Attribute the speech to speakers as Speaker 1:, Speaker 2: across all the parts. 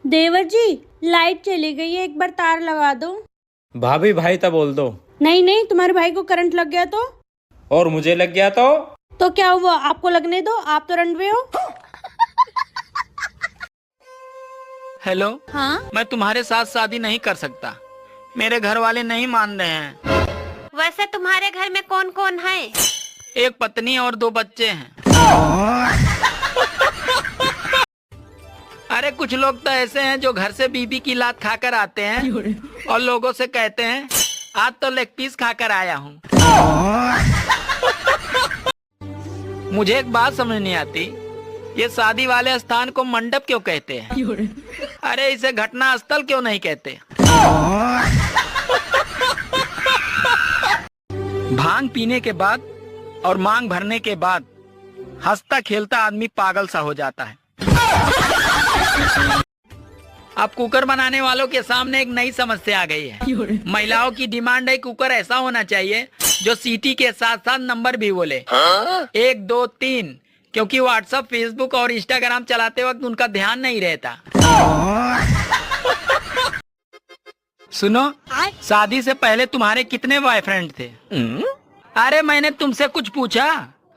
Speaker 1: देवर जी, light चली गई है, एक बार तार लगा दो।
Speaker 2: भाभी भाई तब बोल दो।
Speaker 1: नहीं नहीं, तुम्हारे भाई को करंट लग गया तो?
Speaker 2: और मुझे लग गया तो
Speaker 1: क्या हुआ, आपको लगने दो, आप तो रनवे हो।
Speaker 3: हेलो।
Speaker 1: हाँ,
Speaker 3: मैं तुम्हारे साथ शादी नहीं कर सकता, मेरे घर वाले नहीं मान रहे हैं।
Speaker 4: वैसे तुम्हारे घर में कौन कौन है?
Speaker 3: एक पत्नी और 2 बच्चे हैं। अरे कुछ लोग तो ऐसे हैं जो घर से बीबी की लात खाकर आते हैं और लोगों से कहते हैं आज तो लेग पीस खाकर आया हूँ। मुझे एक बात समझ नहीं आती, ये शादी वाले स्थान को मंडप क्यों कहते हैं? अरे इसे घटना स्थल क्यों नहीं कहते? भांग पीने के बाद और मांग भरने के बाद हंसता खेलता आदमी पागल सा हो जाता है। अब कुकर बनाने वालों के सामने एक नई समस्या आ गई है। महिलाओं की डिमांड है कुकर ऐसा होना चाहिए जो सीटी के साथ साथ नंबर भी बोले, 1 2 3, क्योंकि व्हाट्सएप, फेसबुक और इंस्टाग्राम चलाते वक्त उनका ध्यान नहीं रहता। सुनो, शादी से पहले तुम्हारे कितने बॉयफ्रेंड थे? अरे मैंने तुमसे कुछ पूछा,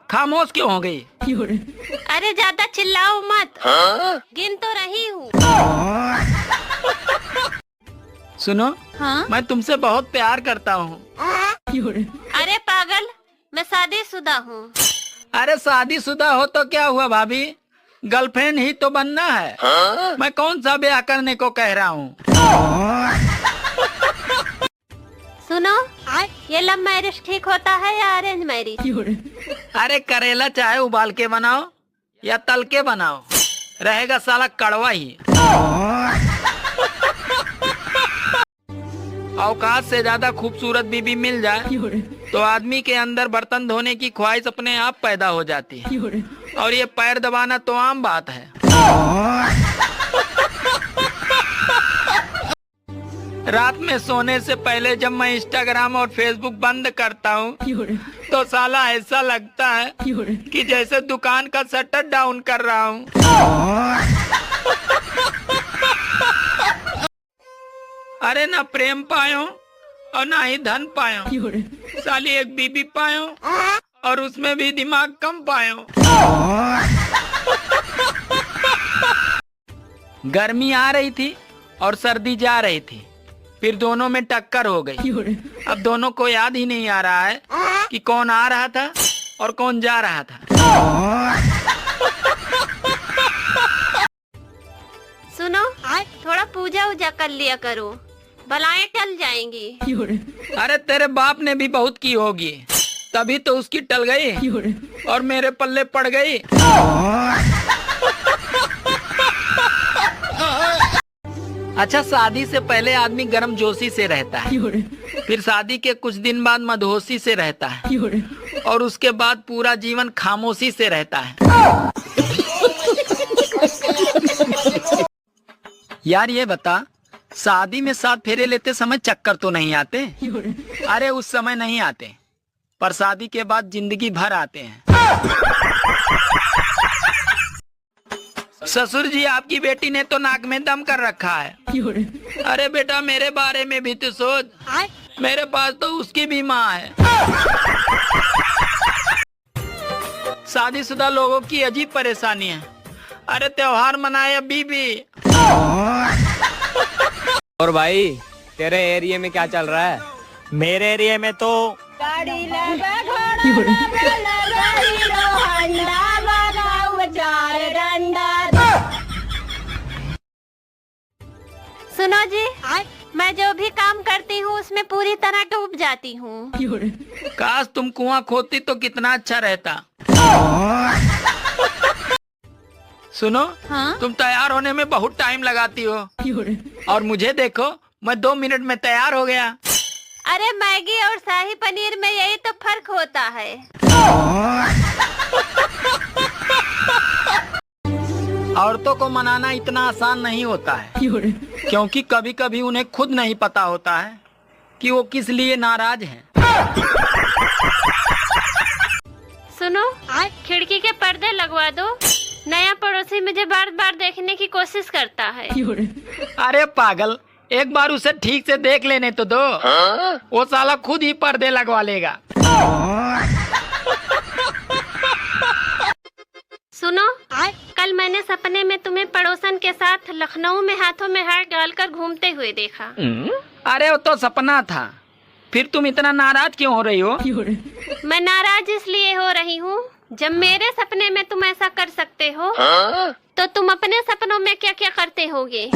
Speaker 3: खामोश क्यों हो गई?
Speaker 4: अरे ज्यादा चिल्लाओ मत, गिन तो रही हूँ।
Speaker 3: सुनो,
Speaker 1: हाँ,
Speaker 3: मैं तुमसे बहुत प्यार करता हूँ।
Speaker 4: अरे पागल, मैं शादीशुदा हूँ।
Speaker 3: अरे शादीशुदा हो तो क्या हुआ भाभी, गर्लफ्रेंड ही तो बनना है। मैं कौन सा ब्याह करने को कह रहा हूँ।
Speaker 4: सुनो, ये लव मैरिज ठीक होता है या अरेंज मैरिज?
Speaker 3: अरे करेला चाहे उबाल के बनाओ या तल के बनाओ, रहेगा साला कड़वा ही। औकात से ज्यादा खूबसूरत बीबी मिल जाए तो आदमी के अंदर बर्तन धोने की ख्वाहिश अपने आप पैदा हो जाती है, और ये पैर दबाना तो आम बात है। रात में सोने से पहले जब मैं इंस्टाग्राम और फेसबुक बंद करता हूँ तो साला ऐसा लगता है कि जैसे दुकान का शटर डाउन कर रहा हूँ। अरे ना प्रेम पायो और ना ही धन पायो, साली एक बीबी पायो और उसमें भी दिमाग कम पायो। गर्मी आ रही थी और सर्दी जा रही थी, फिर दोनों में टक्कर हो गई। अब दोनों को याद ही नहीं आ रहा है कि कौन आ रहा था और कौन जा रहा था।
Speaker 4: सुनो, थोड़ा पूजा उजा कर लिया करो, बलाएं टल जाएंगी।
Speaker 3: अरे तेरे बाप ने भी बहुत की होगी, तभी तो उसकी टल गई और मेरे पल्ले पड़ गई। अच्छा, शादी से पहले आदमी गर्मजोशी से रहता है, फिर शादी के कुछ दिन बाद मदहोशी से रहता है, और उसके बाद पूरा जीवन खामोशी से रहता है। यार ये बता, शादी में 7 फेरे लेते समय चक्कर तो नहीं आते? अरे उस समय नहीं आते, पर शादी के बाद जिंदगी भर आते हैं। ससुर जी, आपकी बेटी ने तो नाक में दम कर रखा है। अरे बेटा, मेरे बारे में भी तो सोच, मेरे पास तो उसकी भी माँ है। शादीशुदा लोगों की अजीब परेशानी है। अरे त्योहार मनाए बीबी।
Speaker 2: और भाई, तेरे एरिया में क्या चल रहा है?
Speaker 5: मेरे एरिया में तो
Speaker 4: सुनो जी, मैं जो भी काम करती हूँ उसमें पूरी तरह डूब जाती हूँ।
Speaker 3: काश तुम कुआं खोदती तो कितना अच्छा रहता। सुनो,
Speaker 1: हाँ,
Speaker 3: तुम तैयार होने में बहुत टाइम लगाती हो, और मुझे देखो, मैं 2 मिनट में तैयार हो गया।
Speaker 4: अरे मैगी और शाही पनीर में यही तो फर्क होता है।
Speaker 3: औरतों को मनाना इतना आसान नहीं होता है, क्योंकि कभी कभी उन्हें खुद नहीं पता होता है कि वो किस लिए नाराज हैं।
Speaker 4: सुनो, खिड़की के पर्दे लगवा दो, नया पड़ोसी मुझे बार बार देखने की कोशिश करता है।
Speaker 3: अरे पागल, एक बार उसे ठीक से देख लेने तो दो। वो साला खुद ही पर्दे लगवा लेगा।
Speaker 4: सुनो, कल मैंने सपने में तुम्हें पड़ोसन के साथ लखनऊ में हाथों में हाथ डालकर घूमते हुए देखा।
Speaker 3: अरे वो तो सपना था, फिर तुम इतना नाराज क्यों हो रही हो?
Speaker 4: मैं नाराज इसलिए हो रही हूँ, जब मेरे सपने में तुम ऐसा कर सकते हो तो तुम अपने सपनों में क्या क्या करते होगे?